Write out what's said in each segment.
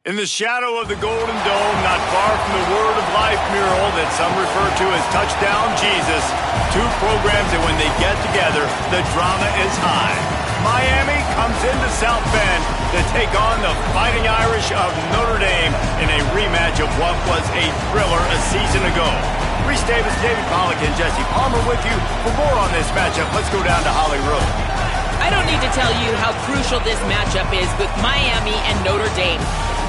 In the shadow of the Golden Dome, not far from the Word of Life mural that some refer to as Touchdown Jesus, two programs that when they get together, the drama is high. Miami comes into South Bend to take on the Fighting Irish of Notre Dame in a rematch of what was a thriller a season ago. Reese Davis, David Pollack, and Jesse Palmer with you. For more on this matchup, let's go down to Holly Road. I don't need to tell you how crucial this matchup is with Miami and Notre Dame.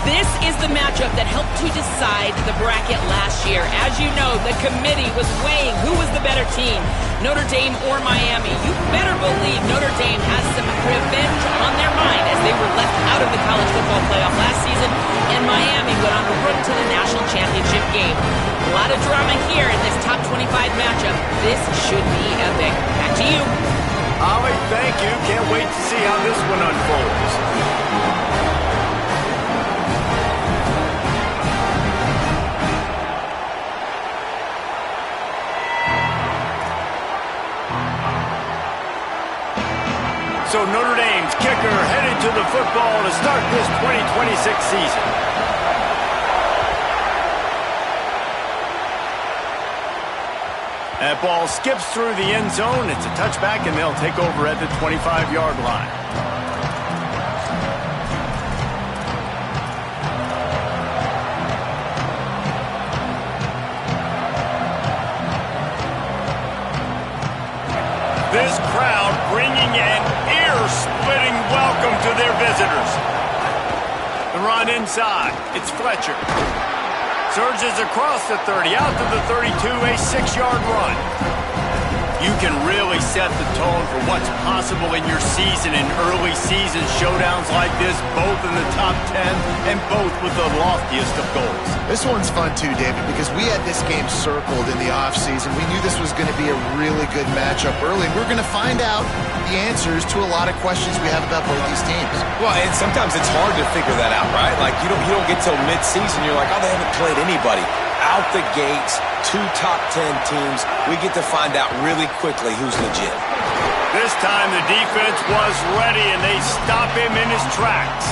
This is the matchup that helped to decide the bracket last year. As you know, the committee was weighing who was the better team, Notre Dame or Miami. You better believe Notre Dame has some revenge on their mind as they were left out of the college football playoff last season, and Miami went on the road to the national championship game. A lot of drama here in this top 25 matchup. This should be epic. Back to you. Holly, thank you. Can't wait to see how this one unfolds. So Notre Dame's kicker headed to the football to start this 2026 season. That ball skips through the end zone. It's a touchback, and they'll take over at the 25-yard line. This crowd bringing an ear-splitting welcome to their visitors. The run inside. It's Fletcher. Surges across the 30, out to the 32, a 6-yard run. You can really set the tone for what's possible in your season in early season showdowns like this, both in the top 10 and both with the loftiest of goals. This one's fun too, David, because we had this game circled in the offseason. We knew this was going to be a really good matchup early, and we're going to find out the answers to a lot of questions we have about both these teams. Well, and sometimes it's hard to figure that out, right? Like, you don't get till mid-season, you're like, oh, they haven't played anybody. Out the gates, two top 10 teams, we get to find out really quickly who's legit. This time the defense was ready, and they stop him in his tracks.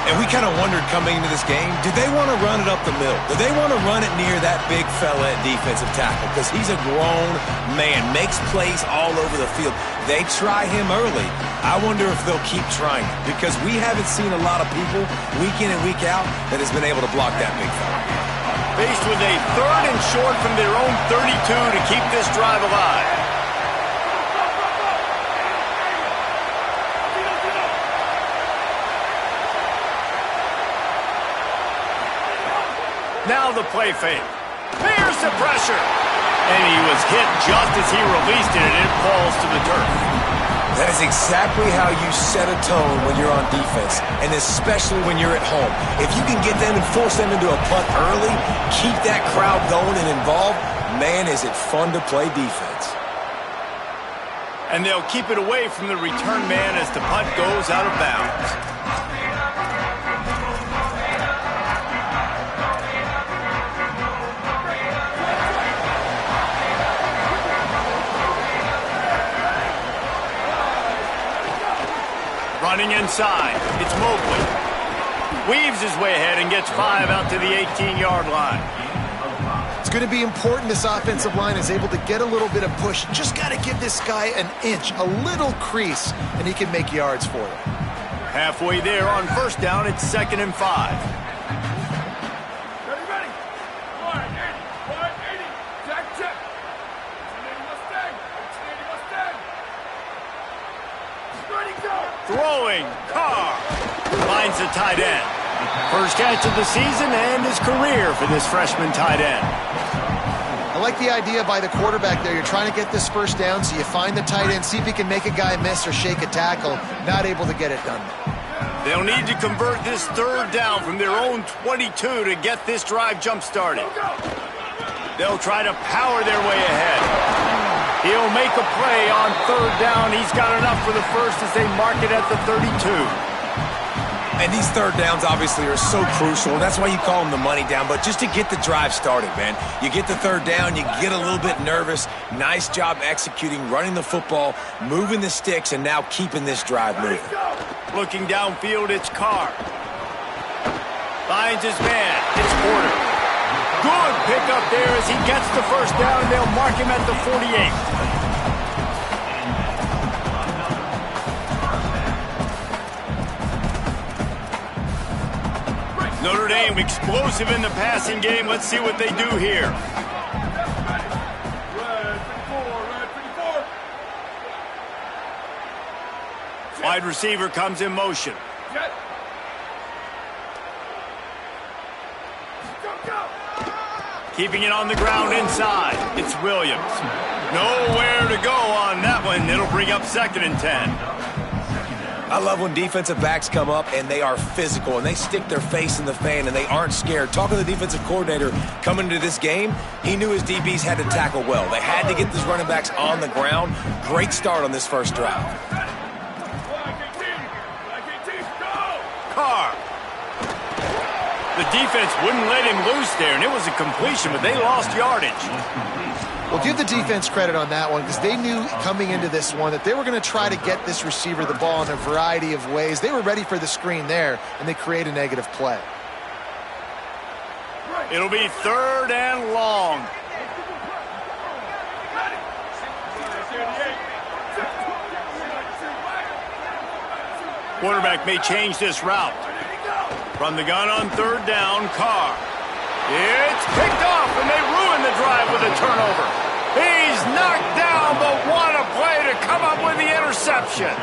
And we kind of wondered coming into this game, did they want to run it up the middle? Did they want to run it near that big fella at defensive tackle? Because he's a grown man, makes plays all over the field. They try him early. I wonder if they'll keep trying, because we haven't seen a lot of people week in and week out that has been able to block that big fella. Faced with a 3rd and short from their own 32 to keep this drive alive. Now the play fake. Here's the pressure. And he was hit just as he released it, and it falls to the turf. That is exactly how you set a tone when you're on defense, and especially when you're at home. If you can get them and force them into a punt early, keep that crowd going and involved, man, is it fun to play defense. And they'll keep it away from the return man as the punt goes out of bounds. Running inside, it's Mobley. Weaves his way ahead and gets 5 out to the 18-yard line. It's going to be important this offensive line is able to get a little bit of push. Just got to give this guy an inch, a little crease, and he can make yards for it. Halfway there on first down, it's 2nd and 5. Throwing, Carr finds the tight end. First catch of the season and his career for this freshman tight end. I like the idea by the quarterback there. You're trying to get this first down, so you find the tight end, see if he can make a guy miss or shake a tackle. Not able to get it done. They'll need to convert this 3rd down from their own 22 to get this drive jump-started. They'll try to power their way ahead. He'll make a play on 3rd down. He's got enough for the first as they mark it at the 32. And these 3rd downs obviously are so crucial. That's why you call them the money down. But just to get the drive started, man, you get the 3rd down, you get a little bit nervous. Nice job executing, running the football, moving the sticks, and now keeping this drive moving. Looking downfield, it's Carr. Finds his man. It's Porter. Good pickup there as he gets the first down, and they'll mark him at the 48. Notre Dame explosive in the passing game. Let's see what they do here. Wide receiver comes in motion. Keeping it on the ground inside. It's Williams. Nowhere to go on that one. It'll bring up 2nd and 10. I love when defensive backs come up and they are physical and they stick their face in the fan and they aren't scared. Talking to the defensive coordinator coming into this game, he knew his DBs had to tackle well. They had to get these running backs on the ground. Great start on this first drive. Carr. The defense wouldn't let him loose there, and it was a completion, but they lost yardage. Well, give the defense credit on that one because they knew coming into this one that they were going to try to get this receiver the ball in a variety of ways. They were ready for the screen there, and they create a negative play. It'll be 3rd and long. Quarterback may change this route. From the gun on 3rd down, Carr. It's picked off, and they ruin the drive with a turnover. He's knocked down, but what a play to come up with the interception.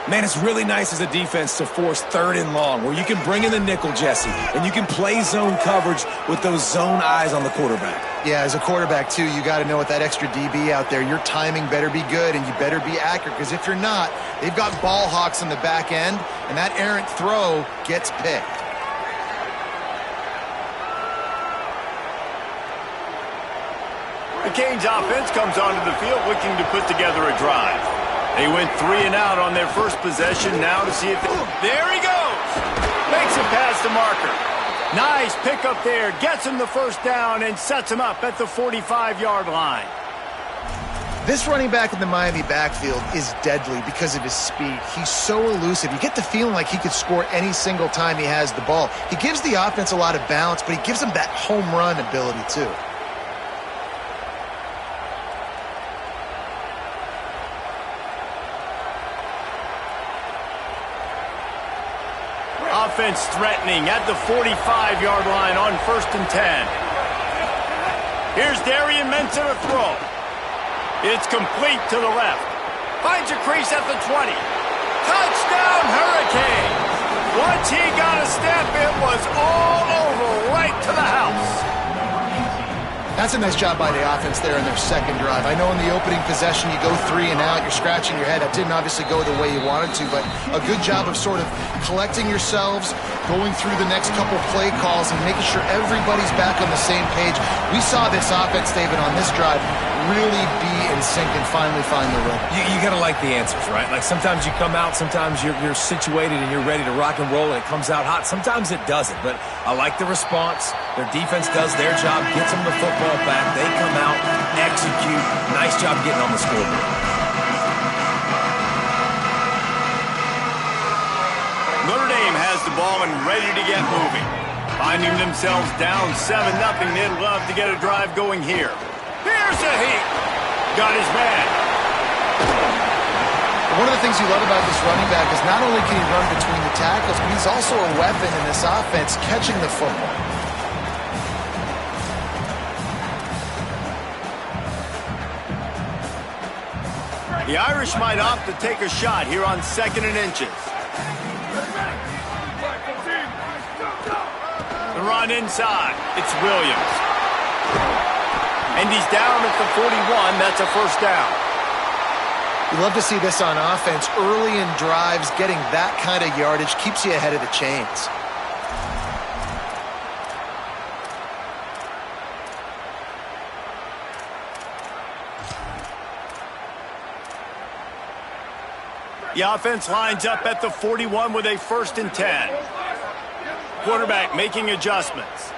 Man, it's really nice as a defense to force 3rd and long, where you can bring in the nickel, Jesse, and you can play zone coverage with those zone eyes on the quarterback. Yeah, as a quarterback, too, you got to know with that extra DB out there, your timing better be good and you better be accurate, because if you're not, they've got ball hawks in the back end, and that errant throw gets picked. The Canes offense comes onto the field looking to put together a drive. They went 3 and out on their first possession. Now to see if there he goes. Makes it past the marker. Nice pickup there. Gets him the first down and sets him up at the 45-yard line. This running back in the Miami backfield is deadly because of his speed. He's so elusive. You get the feeling like he could score any single time he has the ball. He gives the offense a lot of balance, but he gives them that home run ability too. Offense threatening at the 45-yard line on 1st and 10. Here's Darian Mensah to throw. It's complete to the left. Finds a crease at the 20. Touchdown, Hurricanes! Once he got a step, it was all over right to the house. That's a nice job by the offense there in their second drive. I know in the opening possession you go 3 and out, you're scratching your head. That didn't obviously go the way you wanted to, but a good job of sort of collecting yourselves, going through the next couple play calls and making sure everybody's back on the same page. We saw this offense, David, on this drive really be in sync and finally find the rhythm. You got to like the answers, right? Like sometimes you come out, sometimes you're situated and you're ready to rock and roll and it comes out hot. Sometimes it doesn't, but I like the response. Their defense does their job, gets them the football back. They come out, execute. Nice job getting on the scoreboard. Notre Dame has the ball and ready to get moving. Finding themselves down 7-0, they'd love to get a drive going here. Here's a heat. Got his man. One of the things you love about this running back is not only can he run between the tackles, but he's also a weapon in this offense catching the football. The Irish might opt to take a shot here on 2nd and inches. The run inside. It's Williams. And he's down at the 41. That's a first down. You love to see this on offense. Early in drives, getting that kind of yardage keeps you ahead of the chains. The offense lines up at the 41 with a 1st and 10. Quarterback making adjustments.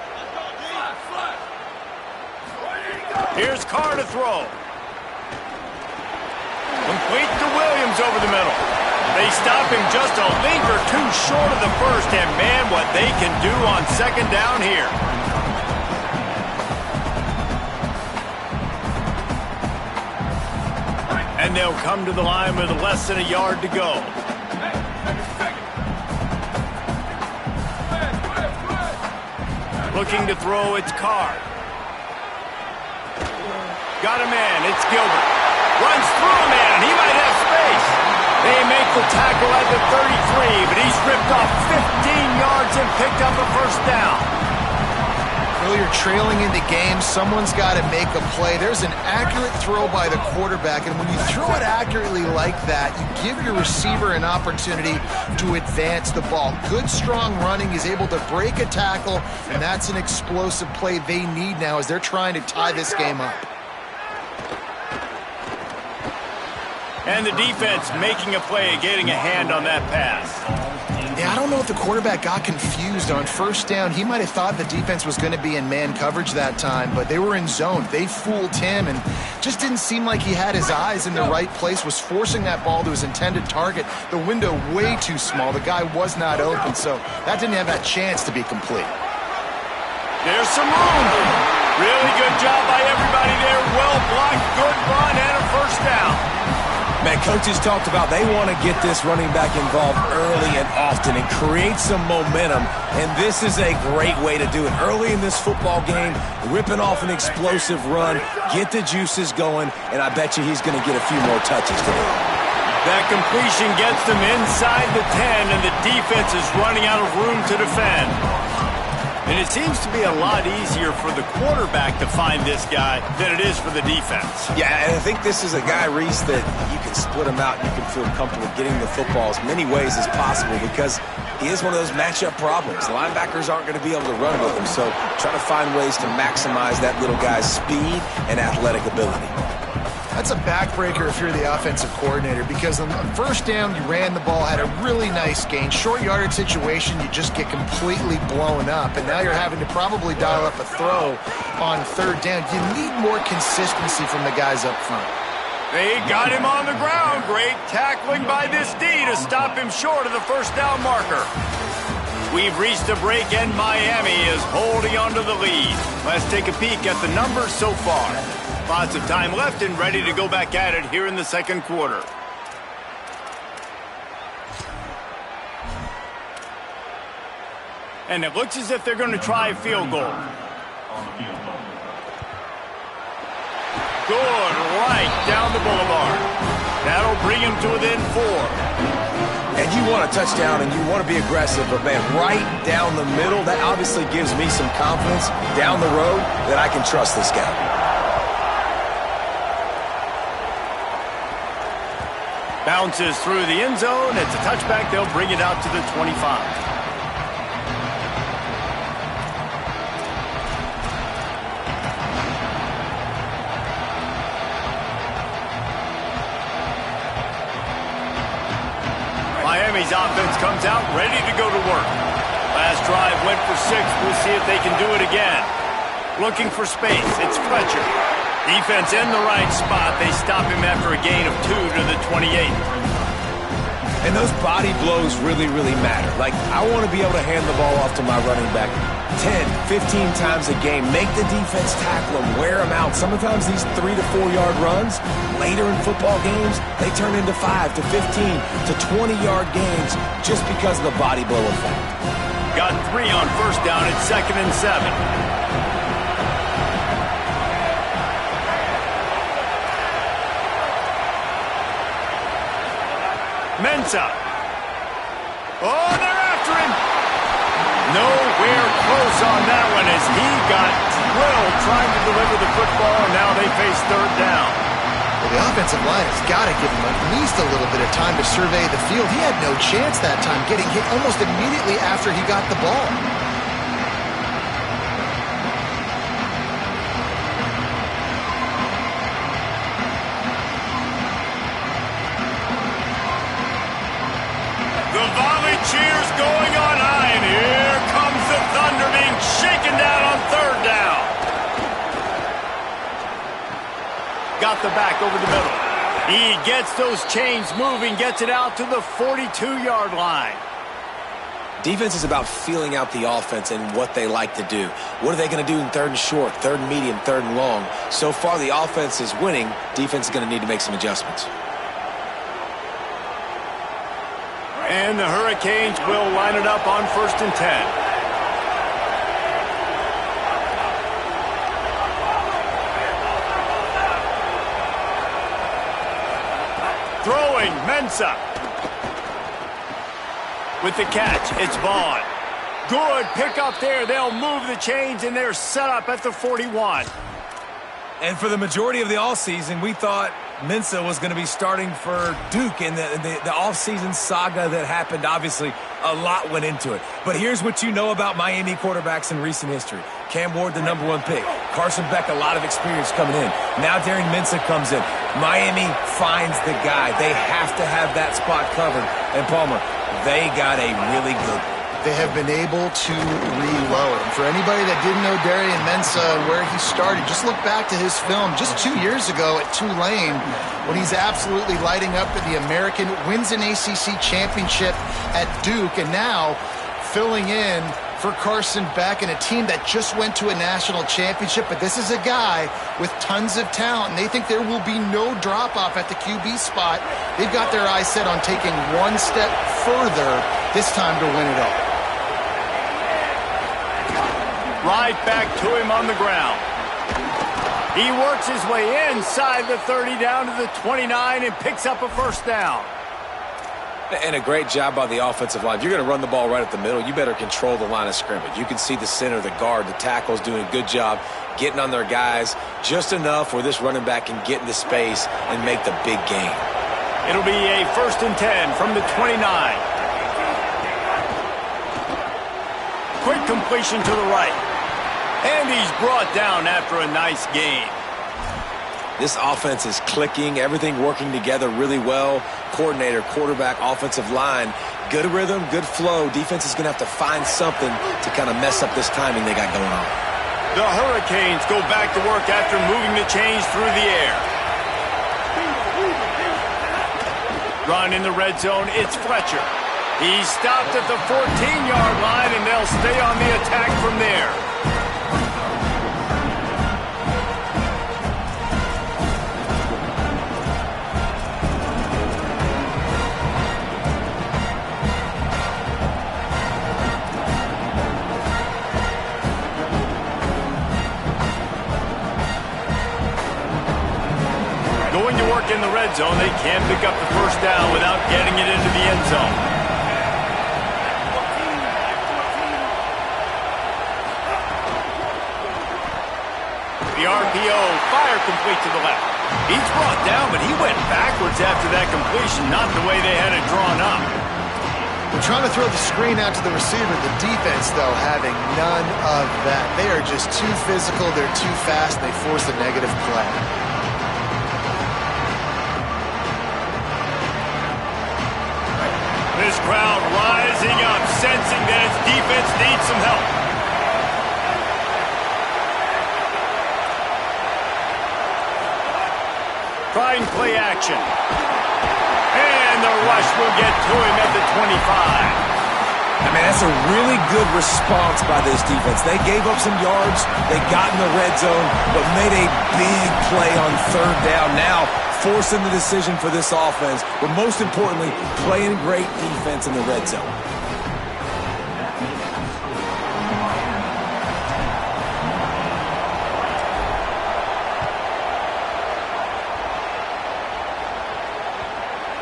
Here's Carr to throw. Complete to Williams over the middle. They stop him just a link or two short of the first, and man, what they can do on second down here. And they'll come to the line with less than a yard to go. Looking to throw, it's Carr. Got a man, it's Gilbert. Runs through a man, he might have space. They make the tackle at the 33, but he's ripped off 15 yards and picked up a first down. Well, you're trailing into games. Someone's got to make a play. There's an accurate throw by the quarterback, and when you throw it accurately like that, you give your receiver an opportunity to advance the ball. Good, strong running. He's able to break a tackle, and that's an explosive play they need now as they're trying to tie this game up. And the defense making a play, getting a hand on that pass. Yeah, I don't know if the quarterback got confused on first down. He might have thought the defense was going to be in man coverage that time, but they were in zone. They fooled him and just didn't seem like he had his eyes in the right place, was forcing that ball to his intended target. The window way too small. The guy was not open, so that didn't have that chance to be complete. There's some room. Really good job by everybody there. Well blocked, good run, and a first down. Man, coaches talked about they want to get this running back involved early and often and create some momentum, and this is a great way to do it. Early in this football game, ripping off an explosive run, get the juices going, and I bet you he's going to get a few more touches today. That completion gets them inside the 10, and the defense is running out of room to defend. And it seems to be a lot easier for the quarterback to find this guy than it is for the defense. Yeah, and I think this is a guy, Reese, that you can split him out and you can feel comfortable getting the football as many ways as possible because he is one of those matchup problems. Linebackers aren't going to be able to run with him, so try to find ways to maximize that little guy's speed and athletic ability. That's a backbreaker if you're the offensive coordinator because on first down, you ran the ball, had a really nice gain. Short yardage situation, you just get completely blown up, and now you're having to probably dial up a throw on third down. You need more consistency from the guys up front. They got him on the ground. Great tackling by this D to stop him short of the first down marker. We've reached a break, and Miami is holding on to the lead. Let's take a peek at the numbers so far. Lots of time left and ready to go back at it here in the second quarter. And it looks as if they're going to try a field goal. Good, right down the boulevard. That'll bring him to within 4. And you want a touchdown and you want to be aggressive, but man, right down the middle, that obviously gives me some confidence down the road that I can trust this guy. Bounces through the end zone. It's a touchback. They'll bring it out to the 25. Miami's offense comes out ready to go to work. Last drive went for 6. We'll see if they can do it again. Looking for space. It's Fletcher. Defense in the right spot. They stop him after a gain of 2 to the 28. And those body blows really, really matter. Like, I want to be able to hand the ball off to my running back 10, 15 times a game. Make the defense tackle him, wear him out. Sometimes these 3 to 4 yard runs, later in football games, they turn into 5 to 15 to 20 yard gains just because of the body blow effect. Got 3 on first down. It's 2nd and 7. Mensa. Oh, they're after him. Nowhere close on that one as he got drilled trying to deliver the football, and now they face third down. Well, the offensive line has got to give him at least a little bit of time to survey the field. He had no chance that time, getting hit almost immediately after he got the ball. The volley cheers going on high, and here comes the thunder being shaken down on third down. Got the back over the middle. He gets those chains moving, gets it out to the 42-yard line. Defense is about feeling out the offense and what they like to do. What are they going to do in third and short, third and medium, third and long? So far, the offense is winning. Defense is going to need to make some adjustments. And the Hurricanes will line it up on 1st and 10. Throwing, Mensah. With the catch, it's Vaughn. Good pickup there. They'll move the chains, and they're set up at the 41. And for the majority of the offseason, we thought Mensah was going to be starting for Duke in the offseason saga that happened. Obviously, a lot went into it. But here's what you know about Miami quarterbacks in recent history. Cam Ward, the #1 pick. Carson Beck, a lot of experience coming in. Now Darren Mensah comes in. Miami finds the guy. They have to have that spot covered. And Palmer, they got a really good one. They have been able to reload. And for anybody that didn't know Darren Mensah and where he started, just look back to his film just 2 years ago at Tulane when he's absolutely lighting up at the American, wins an ACC championship at Duke, and now filling in for Carson Beck and a team that just went to a national championship. But this is a guy with tons of talent, and they think there will be no drop-off at the QB spot. They've got their eyes set on taking one step further this time to win it all. Right back to him on the ground. He works his way inside the 30 down to the 29 and picks up a 1st down. And a great job by the offensive line. If you're going to run the ball right at the middle, you better control the line of scrimmage. You can see the center, the guard, the tackles doing a good job getting on their guys just enough where this running back can get into space and make the big gain. It'll be a 1st and 10 from the 29. Quick completion to the right. And he's brought down after a nice gain. This offense is clicking, everything working together really well. Coordinator, quarterback, offensive line, good rhythm, good flow. Defense is going to have to find something to kind of mess up this timing they got going on. The Hurricanes go back to work after moving the chains through the air. Run in the red zone, it's Fletcher. He's stopped at the 14-yard line, and they'll stay on the attack from there. Going to work in the red zone, they can't pick up the 1st down without getting it into the end zone. The RPO, fire complete to the left. He's brought down, but he went backwards after that completion, not the way they had it drawn up. They're trying to throw the screen out to the receiver. The defense, though, having none of that. They are just too physical. They're too fast. They force a negative play. This crowd rising up, sensing that its defense needs some help. Trying play action. And the rush will get to him at the 25. I mean, that's a really good response by this defense. They gave up some yards, they got in the red zone, but made a big play on 3rd down. Now, forcing the decision for this offense, but most importantly, playing great defense in the red zone.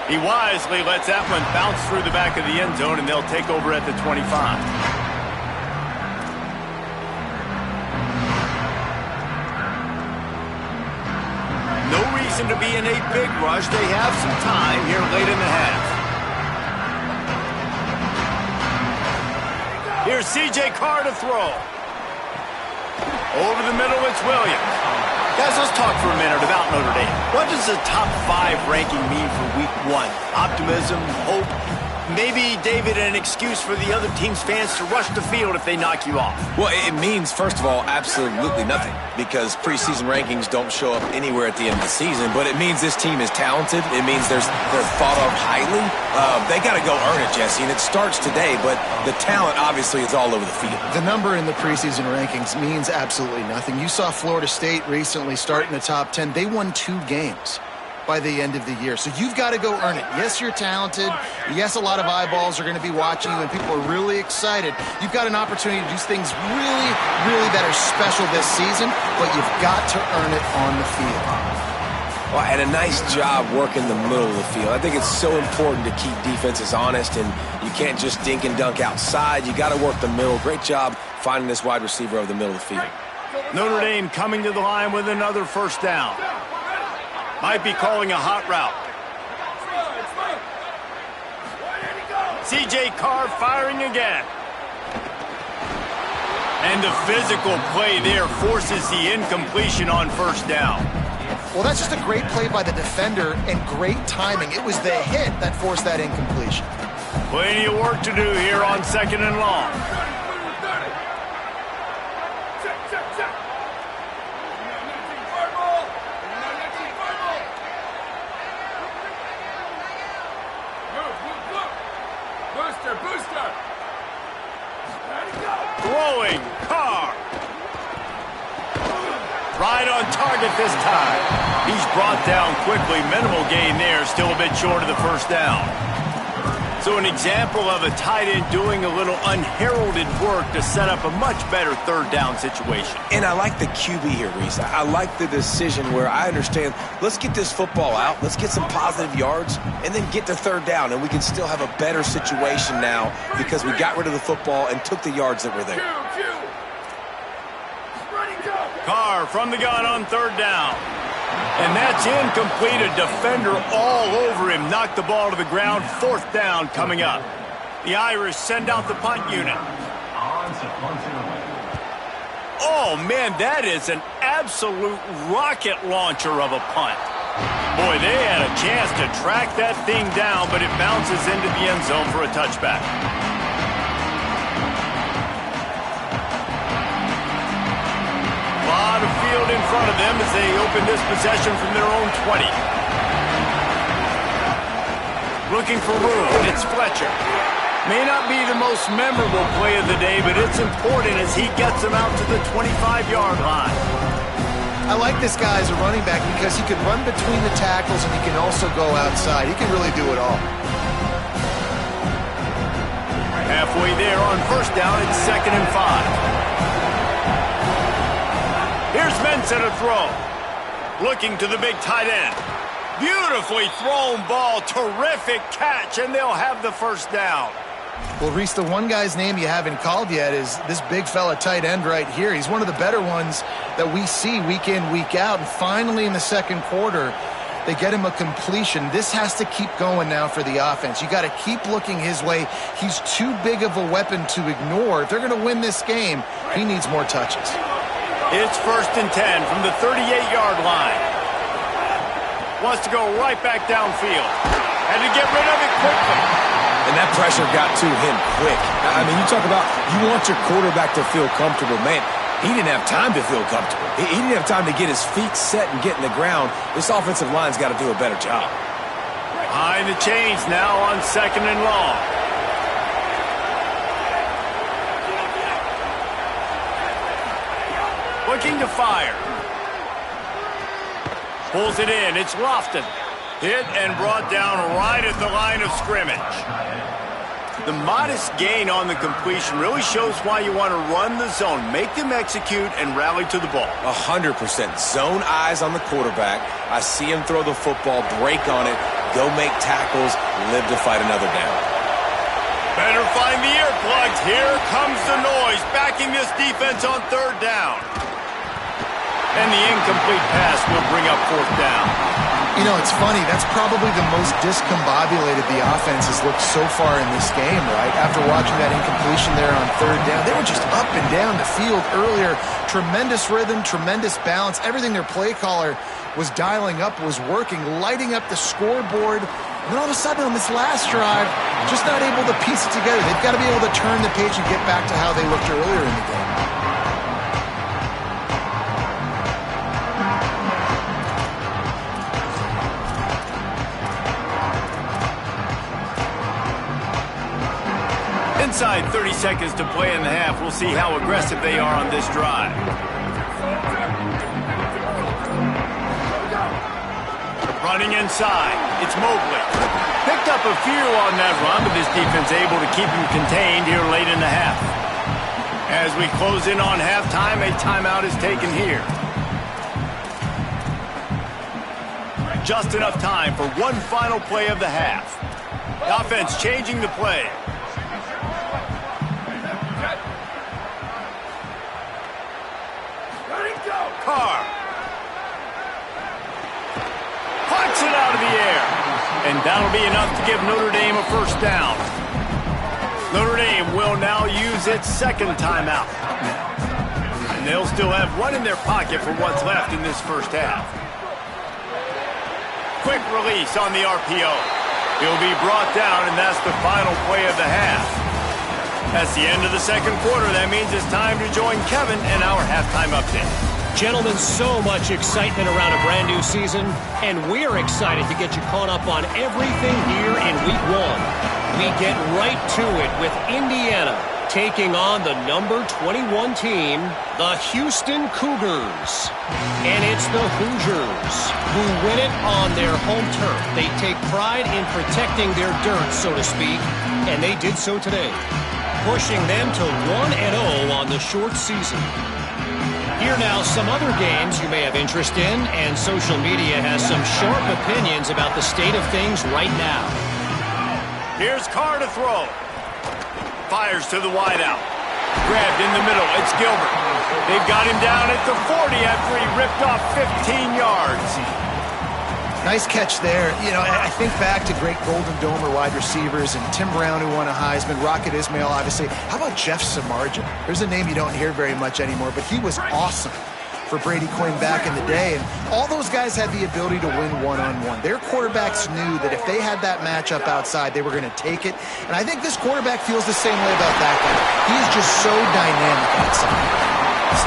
He wisely lets that one bounce through the back of the end zone, and they'll take over at the 25. No reason to be in a big rush. They have some time here late in the half. Here's C.J. Carr to throw. Over the middle, it's Williams. Guys, let's talk for a minute about Notre Dame. What does the top 5 ranking mean for week 1? Optimism, hope? maybe, David, an excuse for the other team's fans to rush the field if they knock you off? Well, it means, first of all, absolutely nothing, because preseason rankings don't show up anywhere at the end of the season, but it means this team is talented. It means they're thought of highly. They got to go earn it, Jesse, and it starts today, but the talent obviously is all over the field. The number in the preseason rankings means absolutely nothing. You saw Florida State recently start in the top 10. They won 2 games by the end of the year. So you've got to go earn it. Yes, you're talented. Yes, a lot of eyeballs are going to be watching you, and people are really excited. You've got an opportunity to do things really, really that are special this season, but you've got to earn it on the field. Well, and a nice job working the middle of the field. I think it's so important to keep defenses honest, and you can't just dink and dunk outside. You got to work the middle. Great job finding this wide receiver over the middle of the field. Notre Dame coming to the line with another first down. Might be calling a hot route. C.J. Carr firing again. And the physical play there forces the incompletion on first down. Well, that's just a great play by the defender and great timing. It was the hit that forced that incompletion. Plenty of work to do here on 2nd and long. Throwing, Carr. Right on target this time. He's brought down quickly. Minimal gain there, still a bit short of the first down. So an example of a tight end doing a little unheralded work to set up a much better third down situation. And I like the QB here, Reese. I like the decision where I understand, let's get this football out, let's get some positive yards, and then get to third down, and we can still have a better situation now because we got rid of the football and took the yards that were there. Carr from the gun on third down. And that's incomplete. A defender all over him. Knocked the ball to the ground. Fourth down coming up. The Irish send out the punt unit. Oh, man, that is an absolute rocket launcher of a punt. Boy, they had a chance to track that thing down, but it bounces into the end zone for a touchback. A lot of field in front of them as they open this possession from their own 20. Looking for room. It's Fletcher. May not be the most memorable play of the day, but it's important as he gets them out to the 25-yard line. I like this guy as a running back because he can run between the tackles and he can also go outside. He can really do it all. Halfway there on first down, it's 2nd and 5. Here's Mensah to throw. Looking to the big tight end. Beautifully thrown ball. Terrific catch, and they'll have the first down. Well, Reese, the one guy's name you haven't called yet is this big fella tight end right here. He's one of the better ones that we see week in, week out. And finally in the second quarter, they get him a completion. This has to keep going now for the offense. You got to keep looking his way. He's too big of a weapon to ignore. If they're going to win this game, he needs more touches. It's 1st and 10 from the 38-yard line. Wants to go right back downfield. Had to get rid of it quickly. And that pressure got to him quick. I mean, you talk about you want your quarterback to feel comfortable. Man, he didn't have time to feel comfortable. He didn't have time to get his feet set and get in the ground. This offensive line's got to do a better job. Behind the chains now on 2nd and long. Looking to fire. Pulls it in. It's Lofton. Hit and brought down right at the line of scrimmage. The modest gain on the completion really shows why you want to run the zone. Make them execute and rally to the ball. 100%. Zone eyes on the quarterback. I see him throw the football, break on it, go make tackles, live to fight another down. Better find the earplugs. Here comes the noise, backing this defense on third down. And the incomplete pass will bring up fourth down. You know, it's funny. That's probably the most discombobulated the offense has looked so far in this game, right? After watching that incompletion there on third down, they were just up and down the field earlier. Tremendous rhythm, tremendous balance. Everything their play caller was dialing up was working, lighting up the scoreboard. And then all of a sudden on this last drive, just not able to piece it together. They've got to be able to turn the page and get back to how they looked earlier in the game. Inside 30 seconds to play in the half. We'll see how aggressive they are on this drive. Running inside, it's Mobley. Picked up a few on that run, but this defense able to keep him contained here late in the half. As we close in on halftime, a timeout is taken here. Just enough time for one final play of the half. The offense changing the play. Carr. Puts it out of the air. And that'll be enough to give Notre Dame a first down. Notre Dame will now use its second timeout. And they'll still have one in their pocket for what's left in this first half. Quick release on the RPO. He'll be brought down, and that's the final play of the half. That's the end of the second quarter. That means it's time to join Kevin in our halftime update. Gentlemen, so much excitement around a brand new season, and we're excited to get you caught up on everything here in Week 1. We get right to it with Indiana taking on the number 21 team, the Houston Cougars. And it's the Hoosiers who win it on their home turf. They take pride in protecting their dirt, so to speak, and they did so today, pushing them to 1-0 on the short season. Here now, some other games you may have interest in, and social media has some sharp opinions about the state of things right now. Here's Carr to throw. Fires to the wideout. Grabbed in the middle. It's Gilbert. They've got him down at the 40 after he ripped off 15 yards. Nice catch there. You know, I think back to great Golden Domer wide receivers and Tim Brown, who won a Heisman, Rocket Ismail, obviously. How about Jeff Samardzija? There's a name you don't hear very much anymore, but he was awesome for Brady Quinn back in the day. And all those guys had the ability to win one-on-one. Their quarterbacks knew that if they had that matchup outside, they were going to take it. And I think this quarterback feels the same way about that guy. He is just so dynamic outside.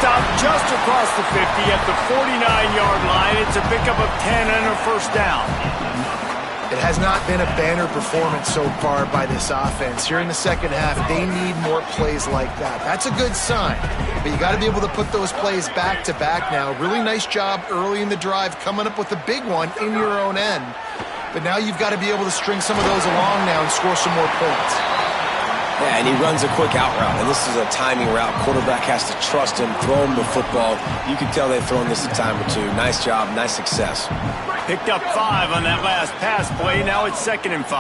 Stopped just across the 50 at the 49-yard line. It's a pickup of 10 and a first down. It has not been a banner performance so far by this offense. Here in the second half, they need more plays like that. That's a good sign, but you got to be able to put those plays back to back now. Really nice job early in the drive coming up with a big one in your own end. But now you've got to be able to string some of those along now and score some more points. Yeah, and he runs a quick out route, and this is a timing route. Quarterback has to trust him, throw him the football. You can tell they've thrown this a time or two. Nice job, nice success. Picked up 5 on that last pass play. Now it's 2nd and 5.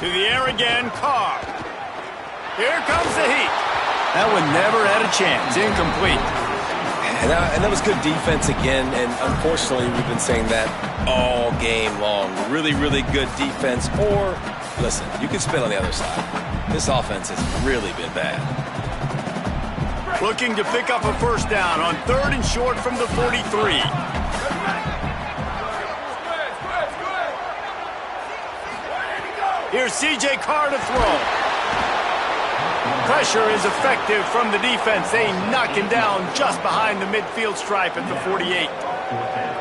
To the air again, Carr. Here comes the heat. That one never had a chance. Incomplete. And that was good defense again, and unfortunately we've been saying that all game long. Really, really good defense, or, listen, you can spin on the other side. This offense has really been bad. Looking to pick up a first down on 3rd and short from the 43. Here's C.J. Carr to throw. Pressure is effective from the defense. They knock him down just behind the midfield stripe at the 48.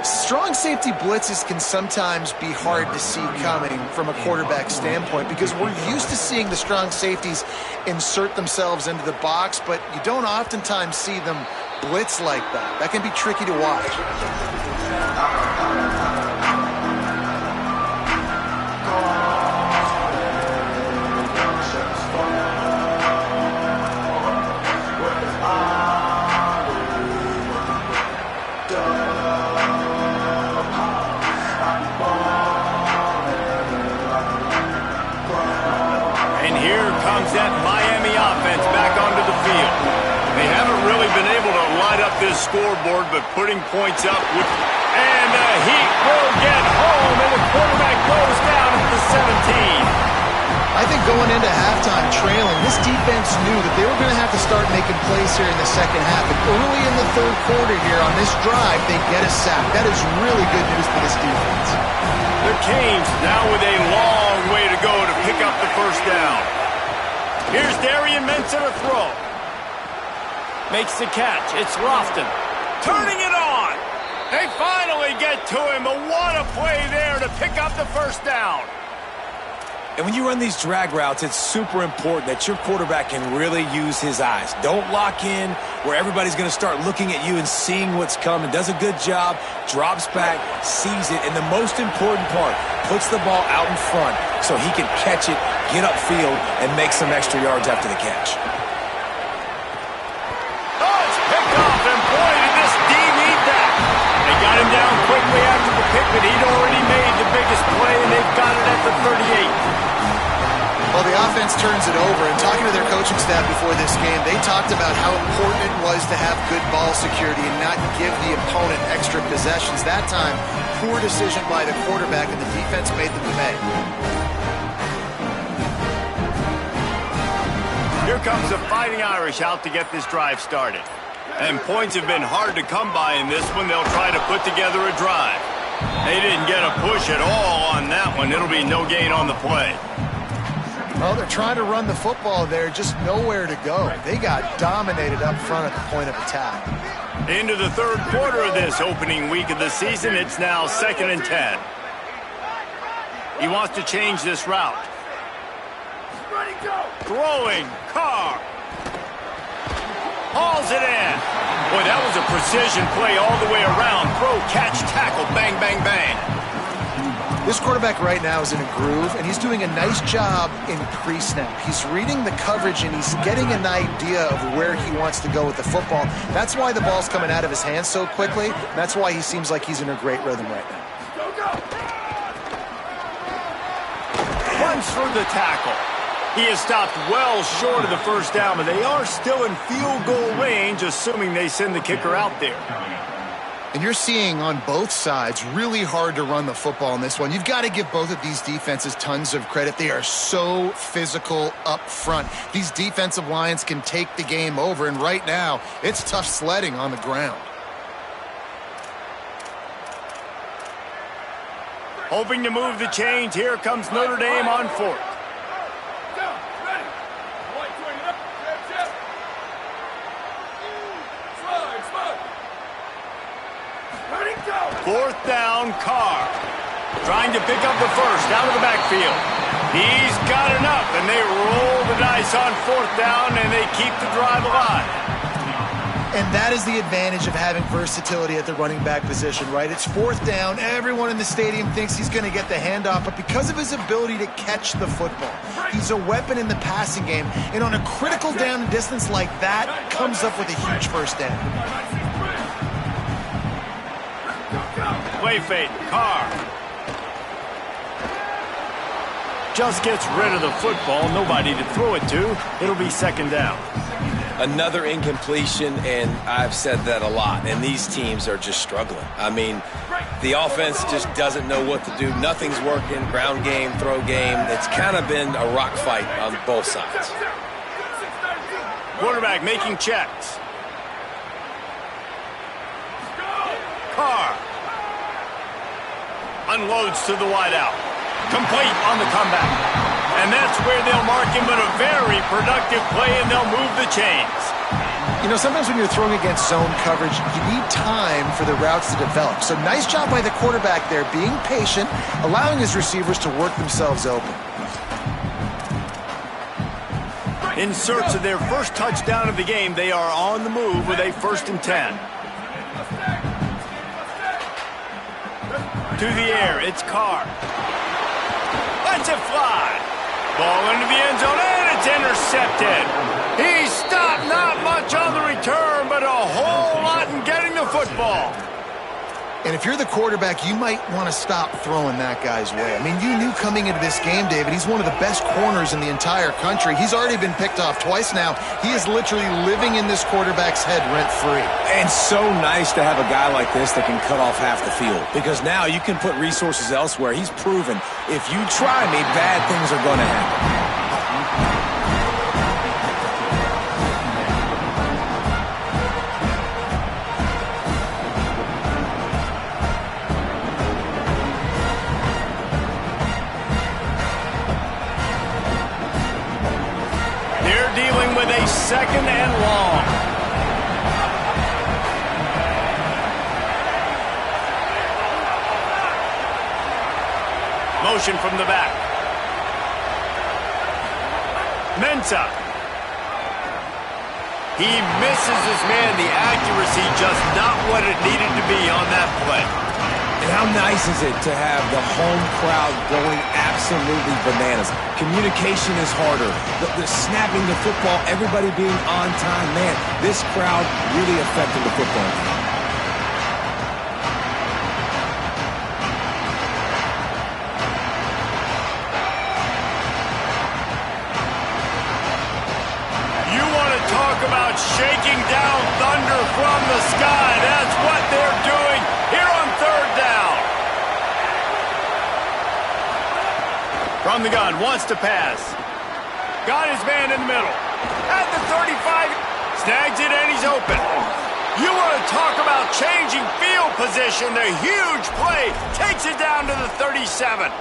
Strong safety blitzes can sometimes be hard to see coming from a quarterback standpoint because we're used to seeing the strong safeties insert themselves into the box, but you don't oftentimes see them blitz like that. That can be tricky to watch. That Miami offense back onto the field. They haven't really been able to light up this scoreboard, but putting points up with... And the Heat will get home, and the quarterback goes down at the 17. I think going into halftime trailing, this defense knew that they were going to have to start making plays here in the second half. And early in the third quarter here on this drive, they get a sack. That is really good news for this defense. The Canes now with a long way to go to pick up the first down. Here's Darian Mensah to throw. Makes the catch. It's Lofton. Turning it on. They finally get to him, but what a play there to pick up the first down. And when you run these drag routes, it's super important that your quarterback can really use his eyes. Don't lock in where everybody's going to start looking at you and seeing what's coming. Does a good job, drops back, sees it, and the most important part, puts the ball out in front so he can catch it, get upfield, and make some extra yards after the catch. Oh, it's picked off, and boy, did this D need that. They got him down quickly after the pick, but he'd already made the biggest play, and they've got it at the 38. Well, the offense turns it over, and talking to their coaching staff before this game, they talked about how important it was to have good ball security and not give the opponent extra possessions. That time, poor decision by the quarterback, and the defense made them pay. Here comes the Fighting Irish out to get this drive started. And points have been hard to come by in this one. They'll try to put together a drive. They didn't get a push at all on that one. It'll be no gain on the play. Well, they're trying to run the football there, just nowhere to go. They got dominated up front at the point of attack. Into the third quarter of this opening week of the season, it's now 2nd and 10. He wants to change this route. Throwing, Carr. Hauls it in. Boy, that was a precision play all the way around. Throw, catch, tackle, bang, bang, bang. This quarterback right now is in a groove, and he's doing a nice job in pre-snap. He's reading the coverage, and he's getting an idea of where he wants to go with the football. That's why the ball's coming out of his hands so quickly. That's why he seems like he's in a great rhythm right now. Runs through the tackle. He is stopped well short of the first down, but they are still in field goal range, assuming they send the kicker out there. And you're seeing on both sides really hard to run the football in this one. You've got to give both of these defenses tons of credit. They are so physical up front. These defensive lines can take the game over, and right now, it's tough sledding on the ground. Hoping to move the chains. Here comes Notre Dame on 4th. Fourth down, Carr. Trying to pick up the first out of the backfield. He's got enough, and they roll the dice on 4th down, and they keep the drive alive. And that is the advantage of having versatility at the running back position, right? It's 4th down. Everyone in the stadium thinks he's going to get the handoff, but because of his ability to catch the football, he's a weapon in the passing game. And on a critical down and distance like that, comes up with a huge first down. Play fake, Carr. Just gets rid of the football. Nobody to throw it to. It'll be 2nd down. Another incompletion, and I've said that a lot, and these teams are just struggling. I mean, the offense just doesn't know what to do. Nothing's working. Ground game, throw game. It's kind of been a rock fight on both sides. Quarterback making checks. Carr. Unloads to the wideout. Complete on the comeback. And that's where they'll mark him, but a very productive play, and they'll move the chains. You know, sometimes when you're throwing against zone coverage, you need time for the routes to develop. So nice job by the quarterback there, being patient, allowing his receivers to work themselves open. In search of their first touchdown of the game, they are on the move with a 1st and 10. To the air, it's Carr. Lets it fly. Ball into the end zone, and it's intercepted. He stopped, not much on the return, but a whole lot in getting the football. And if you're the quarterback, you might want to stop throwing that guy's way. I mean, you knew coming into this game, David, he's one of the best corners in the entire country. He's already been picked off twice now. He is literally living in this quarterback's head rent-free. And so nice to have a guy like this that can cut off half the field, because now you can put resources elsewhere. He's proven if you try me, bad things are going to happen. second and long. Motion from the back. Mensah. He misses his man. The accuracy just not what it needed to be on that play. And how nice is it to have the home crowd going absolutely bananas? Communication is harder. The snapping the football, everybody being on time. Man, this crowd really affected the football game. About shaking down thunder from the sky. That's what they're doing here on third down. From the gun, wants to pass. Got his man in the middle. At the 35, snags it and he's open. You want to talk about changing field position. The huge play takes it down to the 37.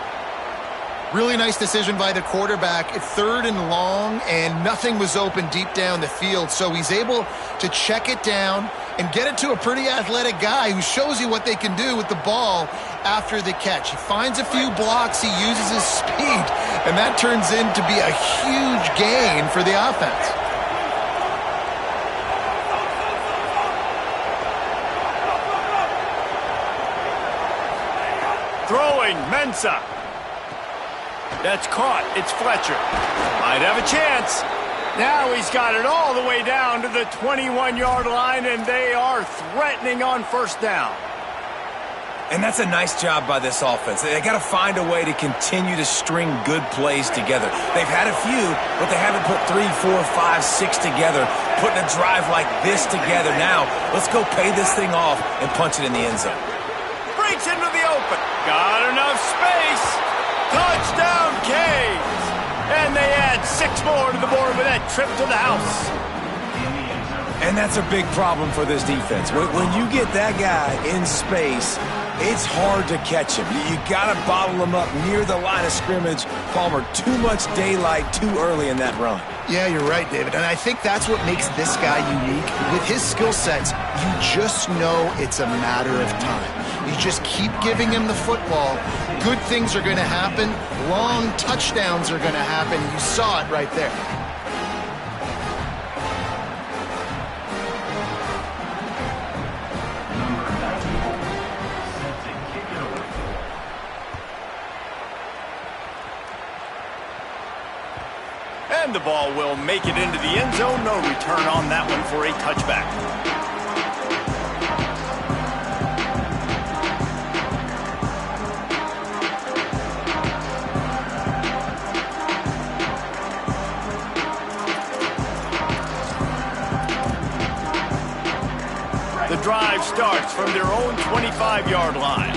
Really nice decision by the quarterback. Third and long, and nothing was open deep down the field. So he's able to check it down and get it to a pretty athletic guy who shows you what they can do with the ball after the catch. He finds a few blocks, he uses his speed, and that turns into be a huge gain for the offense. Throwing, Mensah. That's caught. It's Fletcher. Might have a chance. Now he's got it all the way down to the 21-yard line, and they are threatening on first down. And that's a nice job by this offense. They got to find a way to continue to string good plays together. They've had a few, but they haven't put 3, 4, 5, 6 together, putting a drive like this together. Now, let's go pay this thing off and punch it in the end zone. Breaks into the open. Got enough space. Touchdown, Canes! And they add 6 more to the board with that trip to the house. And that's a big problem for this defense. When you get that guy in space, it's hard to catch him. You got to bottle him up near the line of scrimmage. Palmer, too much daylight too early in that run. Yeah, you're right, David. And I think that's what makes this guy unique. With his skill sets, you just know it's a matter of time. You just keep giving him the football. Good things are going to happen. Long touchdowns are going to happen. You saw it right there. And the ball will make it into the end zone. No return on that one for a touchback. The drive starts from their own 25-yard line.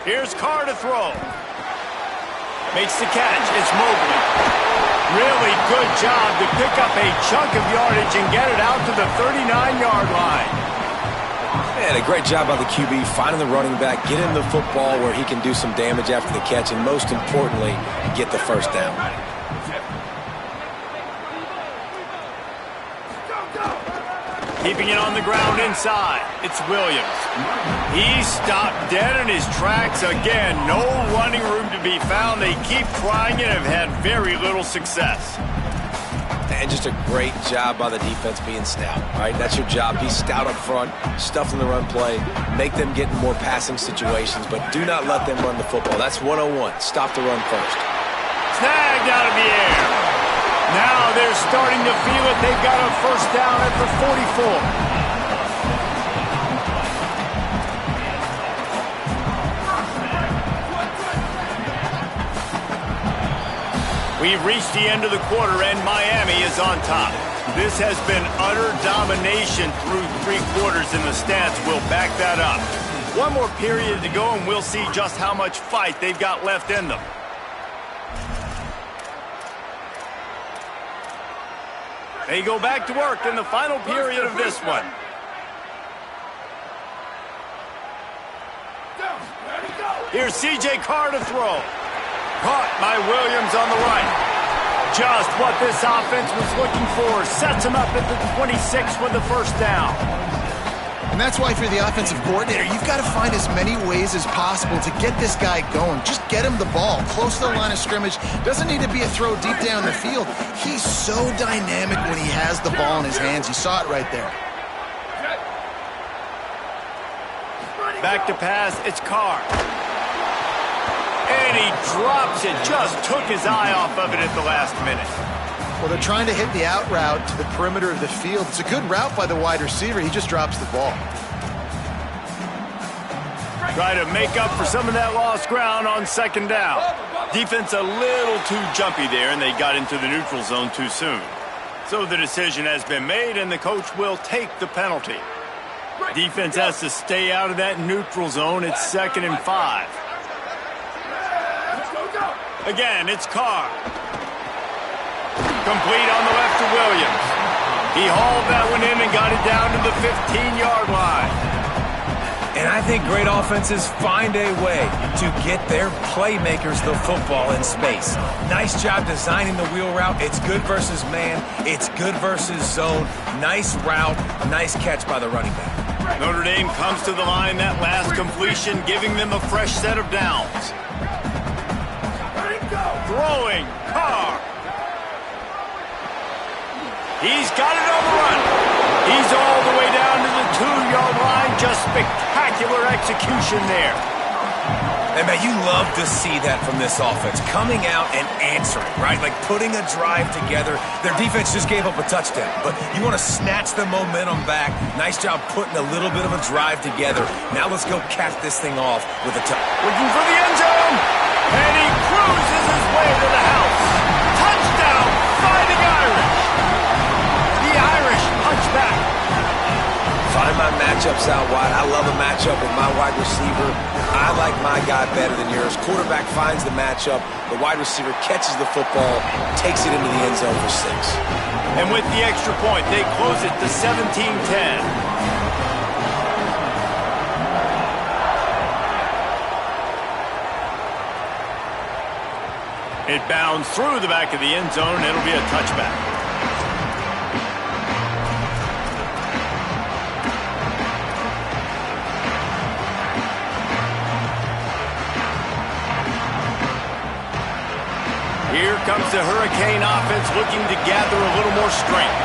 Here's Carr to throw. Makes the catch. It's Mobley. Really good job to pick up a chunk of yardage and get it out to the 39-yard line. And a great job by the QB finding the running back, get him the football where he can do some damage after the catch, and most importantly, get the first down. Keeping it on the ground inside. It's Williams. He's stopped dead in his tracks again. No running room to be found. They keep trying and have had very little success. And just a great job by the defense being stout. All right, that's your job. Be stout up front, stuff in the run play, make them get in more passing situations, but do not let them run the football. That's 101. Stop the run first. Snagged out of the air. Now they're starting to feel it. They've got a first down at the 44. We've reached the end of the quarter, and Miami is on top. This has been utter domination through 3 quarters, and the stats will back that up. One more period to go, and we'll see just how much fight they've got left in them. They go back to work in the final period of this one. Here's C.J. Carr to throw. Caught by Williams on the right. Just what this offense was looking for. Sets him up at the 26 with the first down. And that's why if you're the offensive coordinator, you've got to find as many ways as possible to get this guy going. Just get him the ball close to the line of scrimmage. Doesn't need to be a throw deep down the field. He's so dynamic when he has the ball in his hands. You saw it right there. Back to pass, it's Carr. And he drops it. Just took his eye off of it at the last minute. Well, they're trying to hit the out route to the perimeter of the field. It's a good route by the wide receiver. He just drops the ball. Try to make up for some of that lost ground on second down. Defense a little too jumpy there, and they got into the neutral zone too soon. So the decision has been made, and the coach will take the penalty. Defense has to stay out of that neutral zone. It's 2nd and 5. Again, it's Carr. Complete on the left to Williams. He hauled that one in and got it down to the 15-yard line. And I think great offenses find a way to get their playmakers the football in space. Nice job designing the wheel route. It's good versus man. It's good versus zone. Nice route. Nice catch by the running back. Notre Dame comes to the line that last completion, giving them a fresh set of downs. Throwing, Carr. He's got it on the run. He's all the way down to the 2-yard line. Just spectacular execution there. And, man, you love to see that from this offense. Coming out and answering, right? Like putting a drive together. Their defense just gave up a touchdown. But you want to snatch the momentum back. Nice job putting a little bit of a drive together. Now let's go cap this thing off with a touch. Looking for the end zone. And he cruises his way to the house. Touchdown, Fighting Irish. The Irish punch back. Find my matchups out wide. I love a matchup with my wide receiver. I like my guy better than yours. Quarterback finds the matchup. The wide receiver catches the football, takes it into the end zone for 6. And with the extra point, they close it to 17-10. It bounds through the back of the end zone. It'll be a touchback. Here comes the Hurricane offense looking to gather a little more strength.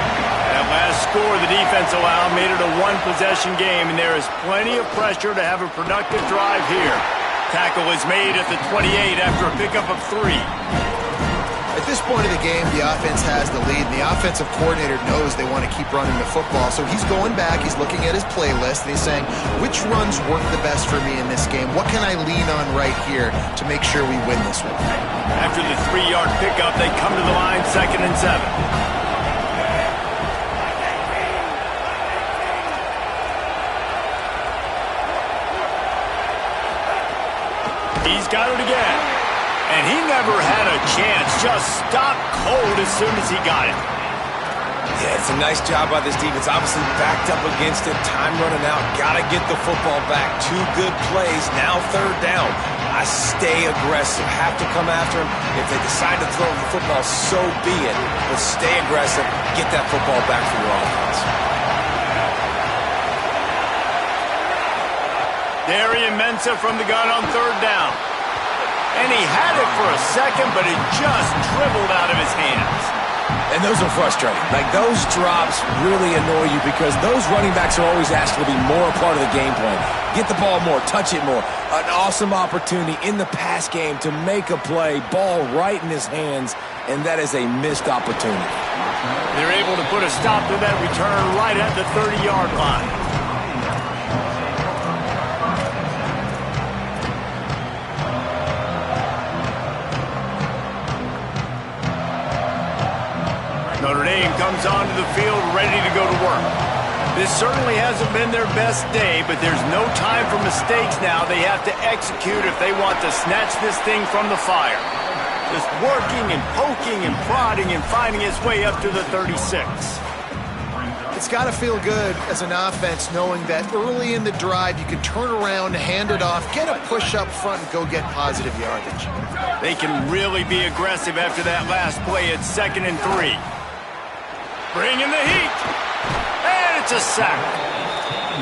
That last score the defense allowed made it a one-possession game, and there is plenty of pressure to have a productive drive here. Tackle is made at the 28 after a pickup of 3. At this point of the game, the offense has the lead, and the offensive coordinator knows they want to keep running the football. So he's going back, he's looking at his playlist, and he's saying, which runs work the best for me in this game? What can I lean on right here to make sure we win this one? After the 3-yard pickup, they come to the line 2nd and 7. He's got it again. And he never had a chance. Just stopped cold as soon as he got it. Yeah, it's a nice job by this defense. Obviously backed up against it. Time running out. Got to get the football back. 2 good plays. Now 3rd down. I stay aggressive. Have to come after him. If they decide to throw the football, so be it. But stay aggressive. Get that football back for your offense. Darian Mensah from the gun on 3rd down. And he had it for a second, but it just dribbled out of his hands. And those are frustrating. Like, those drops really annoy you because those running backs are always asked to be more a part of the game plan. Get the ball more, touch it more. An awesome opportunity in the pass game to make a play, ball right in his hands, and that is a missed opportunity. They're able to put a stop to that return right at the 30-yard line. Notre Dame comes onto the field ready to go to work. This certainly hasn't been their best day, but there's no time for mistakes now. They have to execute if they want to snatch this thing from the fire. Just working and poking and prodding and finding its way up to the 36. It's got to feel good as an offense knowing that early in the drive you can turn around, hand it off, get a push up front, and go get positive yardage. They can really be aggressive after that last play at 2nd and 3. Bringing the heat. And it's a sack.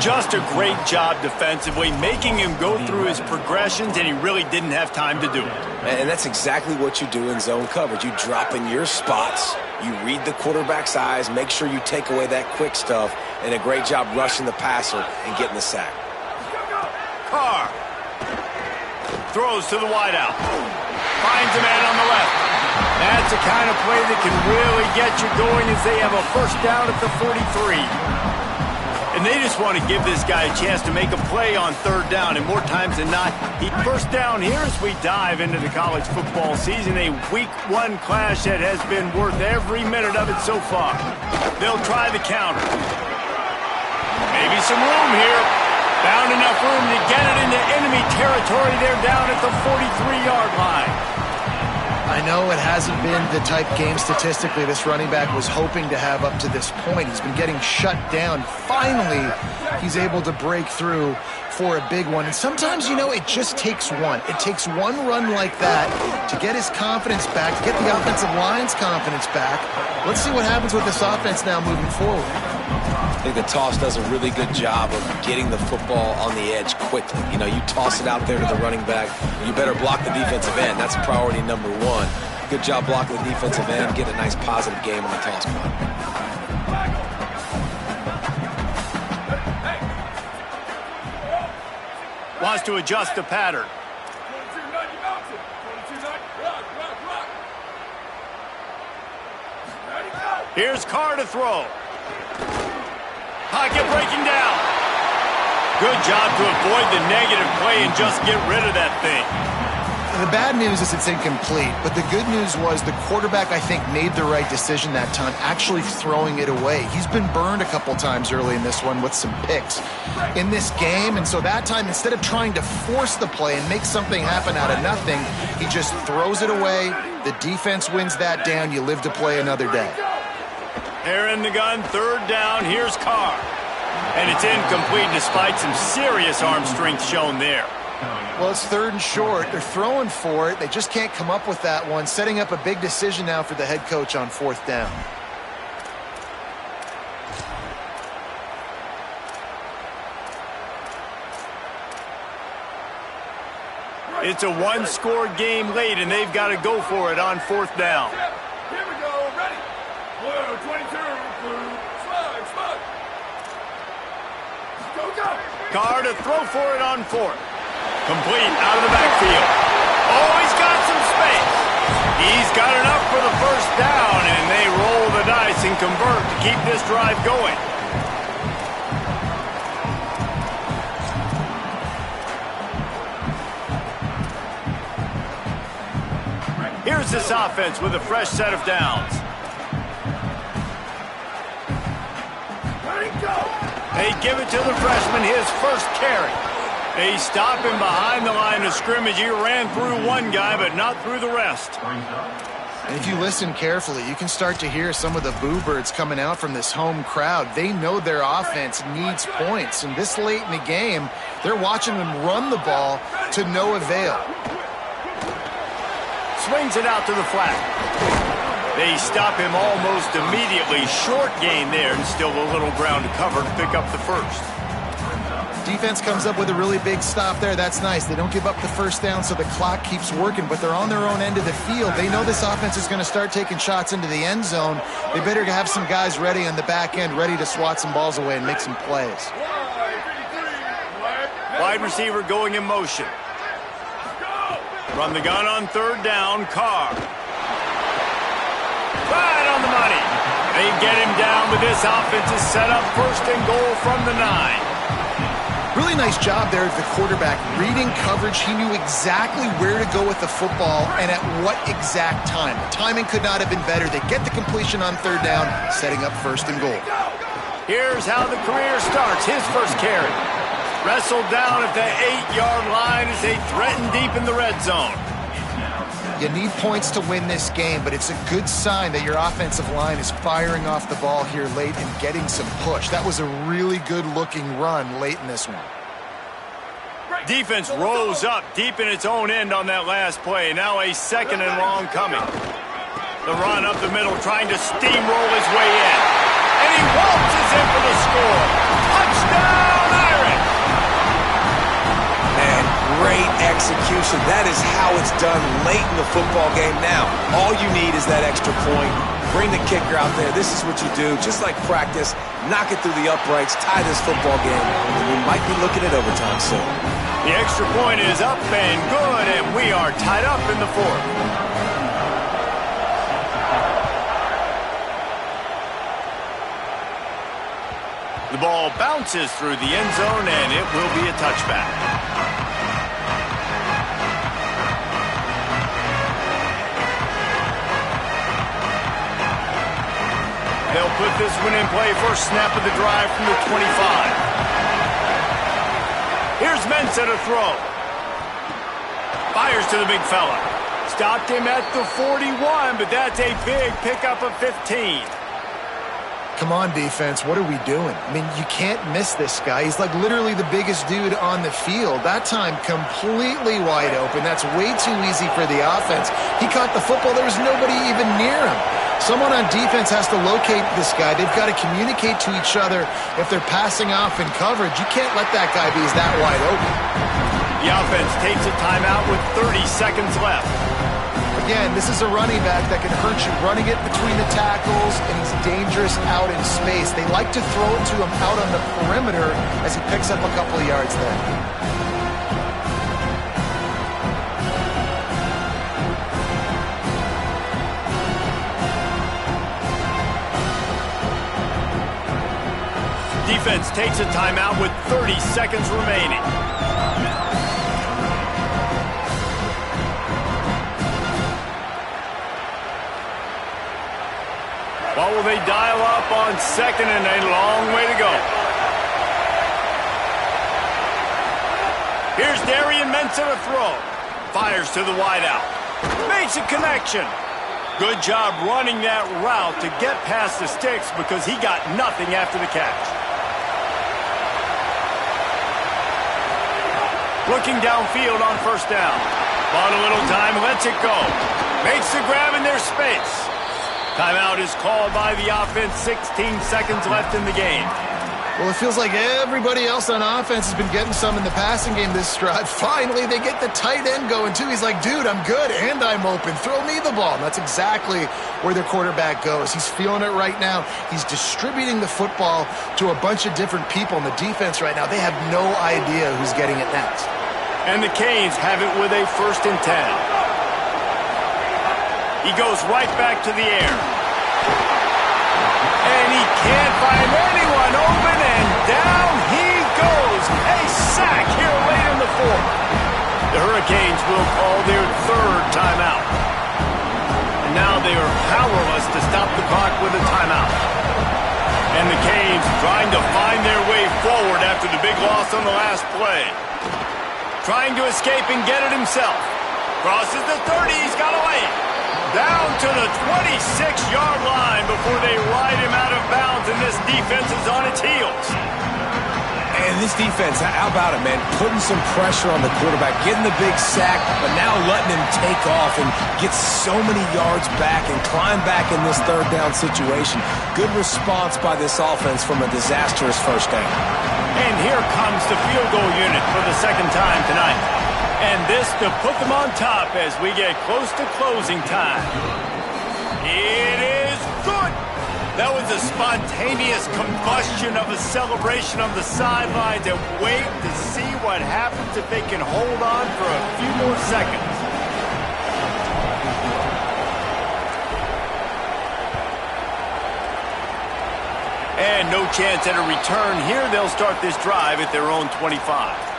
Just a great job defensively, making him go through his progressions, and he really didn't have time to do it. And that's exactly what you do in zone coverage. You drop in your spots, you read the quarterback's eyes, make sure you take away that quick stuff, and a great job rushing the passer and getting the sack. Carr throws to the wideout. Finds a man on the left. That's the kind of play that can really get you going as they have a first down at the 43. And they just want to give this guy a chance to make a play on 3rd down, and more times than not, he first down here as we dive into the college football season, a Week 1 clash that has been worth every minute of it so far. They'll try the counter. Maybe some room here. Found enough room to get it into enemy territory. They're down at the 43-yard line. I know it hasn't been the type game statistically this running back was hoping to have up to this point. He's been getting shut down. Finally, he's able to break through for a big one. And sometimes, you know, it just takes one. It takes one run like that to get his confidence back, to get the offensive line's confidence back. Let's see what happens with this offense now moving forward. I think the toss does a really good job of getting the football on the edge quickly. You know, you toss it out there to the running back, you better block the defensive end. That's priority number 1. Good job blocking the defensive end, get a nice positive game on the toss point. Wants to adjust the pattern. Here's Carr to throw. Pocket breaking down. Good job to avoid the negative play and just get rid of that thing. The bad news is it's incomplete, but the good news was the quarterback, I think, made the right decision that time, actually throwing it away. He's been burned a couple times early in this one with some picks in this game, and so that time, instead of trying to force the play and make something happen out of nothing, he just throws it away. The defense wins that down. You live to play another day. They're in the gun, 3rd down. Here's Carr. And it's incomplete despite some serious arm strength shown there. Well, it's 3rd and short. They're throwing for it. They just can't come up with that one. Setting up a big decision now for the head coach on 4th down. It's a 1-score game late, and they've got to go for it on 4th down. Here we go. Ready. Blue 22. Blue. Slide. Go. Carr to throw for it on 4th. Complete out of the backfield. Oh, he's got some space. He's got enough for the first down, and they roll the dice and convert to keep this drive going. Here's this offense with a fresh set of downs. They give it to the freshman, his first carry. They stop him behind the line of scrimmage. He ran through one guy, but not through the rest. And if you listen carefully, you can start to hear some of the boo birds coming out from this home crowd. They know their offense needs points, and this late in the game, they're watching them run the ball to no avail. Swings it out to the flat. They stop him almost immediately. Short gain there, and still a little ground to cover to pick up the first. Defense comes up with a really big stop there. That's nice. They don't give up the first down, so the clock keeps working, but they're on their own end of the field. They know this offense is going to start taking shots into the end zone. They better have some guys ready on the back end, ready to swat some balls away and make some plays. Wide receiver going in motion. Run the gun on third down. Carr. Right on the money. They get him down, but this offense is set up first and goal from the 9. Really nice job there of the quarterback. Reading coverage, he knew exactly where to go with the football and at what exact time. The timing could not have been better. They get the completion on third down, setting up first and goal. Here's how the career starts. His first carry. Wrestled down at the 8-yard line as they threaten deep in the red zone. You need points to win this game, but it's a good sign that your offensive line is firing off the ball here late and getting some push. That was a really good-looking run late in this one. Defense rose up deep in its own end on that last play. Now a second and long coming. The run up the middle, trying to steamroll his way in. And he waltzes in for the score. Touchdown, Irish! Man, great execution. That is how it's done late in the football game now. All you need is that extra point. Bring the kicker out there. This is what you do. Just like practice, knock it through the uprights, tie this football game, and we might be looking at overtime soon. The extra point is up and good, and we are tied up in the fourth. The ball bounces through the end zone, and it will be a touchback. They'll put this one in play. First snap of the drive from the 25. Here's Mensah to throw. Fires to the big fella. Stopped him at the 41, but that's a big pickup of 15. Come on, defense. What are we doing? I mean, you can't miss this guy. He's like literally the biggest dude on the field. That time, completely wide open. That's way too easy for the offense. He caught the football. There was nobody even near him. Someone on defense has to locate this guy. They've got to communicate to each other if they're passing off in coverage. You can't let that guy be that wide open. The offense takes a timeout with 30 seconds left. Again, this is a running back that can hurt you running it between the tackles, and he's dangerous out in space. They like to throw it to him out on the perimeter as he picks up a couple of yards there. Defense takes a timeout with 30 seconds remaining. What will they dial up on second and a long way to go? Here's Darian Mensah to throw. Fires to the wideout. Makes a connection. Good job running that route to get past the sticks because he got nothing after the catch. Looking downfield on first down. Bought a little time, lets it go. Makes the grab in their space. Timeout is called by the offense. 16 seconds left in the game. Well, it feels like everybody else on offense has been getting some in the passing game this drive. Finally, they get the tight end going, too. He's like, dude, I'm good, and I'm open. Throw me the ball. And that's exactly where their quarterback goes. He's feeling it right now. He's distributing the football to a bunch of different people in the defense right now. They have no idea who's getting it next. And the Canes have it with a 1st and 10. He goes right back to the air. And he can't find anyone open, and down he goes. A sack here late in the fourth. The Hurricanes will call their 3rd timeout. And now they are powerless to stop the clock with a timeout. And the Canes trying to find their way forward after the big loss on the last play. Trying to escape and get it himself. Crosses the 30, he's got away. Down to the 26-yard line before they ride him out of bounds, and this defense is on its heels. And this defense, how about it, man? Putting some pressure on the quarterback, getting the big sack, but now letting him take off and get so many yards back and climb back in this 3rd down situation. Good response by this offense from a disastrous first down. And here comes the field goal unit for the 2nd time tonight. And this to put them on top as we get close to closing time. It is good. That was a spontaneous combustion of a celebration on the sidelines, and wait to see what happens if they can hold on for a few more seconds. And no chance at a return here. They'll start this drive at their own 25.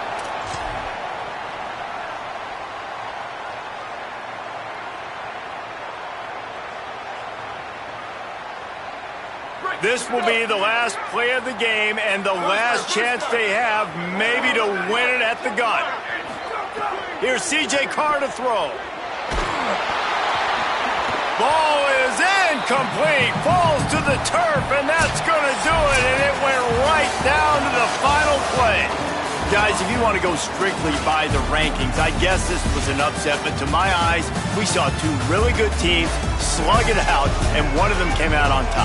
This will be the last play of the game and the last chance they have maybe to win it at the gun. Here's C.J. Carr to throw. Ball is incomplete. Falls to the turf, and that's going to do it. And it went right down to the final play. Guys, if you want to go strictly by the rankings, I guess this was an upset. But to my eyes, we saw two really good teams slug it out, and one of them came out on top.